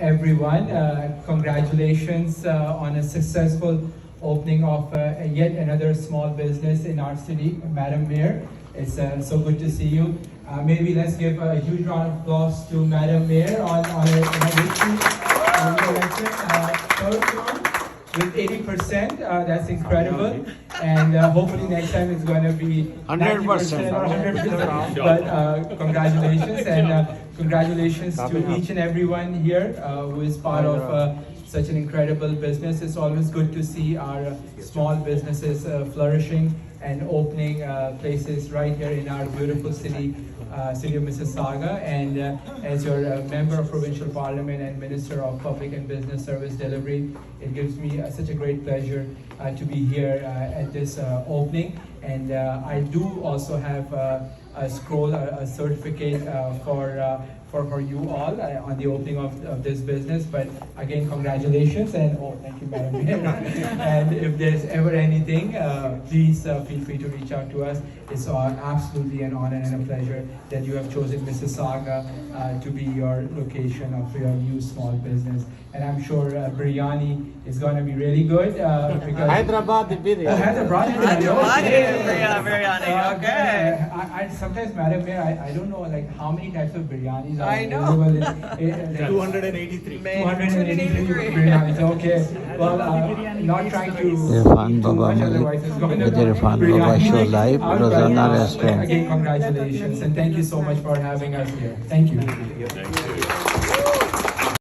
everyone. Congratulations on a successful opening of yet another small business in our city, Madam Mayor. It's so good to see you. Maybe let's give a huge round of applause to Madam Mayor on her victory. First one with 80%, that's incredible. And hopefully next time it's going to be 100% or 100%. But congratulations, and congratulations to each and everyone here who is part of such an incredible business. It's always good to see our small businesses flourishing and opening places right here in our beautiful city of Mississauga. And as your member of provincial parliament and minister of public and business service delivery, it gives me such a great pleasure to be here at this opening. And I do also have a scroll, a certificate for you all on the opening of this business. But again, congratulations, and thank you, Madam Mayor. And if there's ever anything, please feel free to reach out to us. It's absolutely an honor and a pleasure that you have chosen Mississauga to be your location of your new small business. And I'm sure biryani is going to be really good because Hyderabad biryani. Hyderabad biryani. Okay. I sometimes, Madam Mayor, I don't know like how many types of biryanis are I know. available. 283. 283 biryanis. Okay. Well, not trying to Irfan Baba with Irfan Baba show live, Rosanna Restaurant. Again, congratulations, and thank you so much for having us here. Thank you.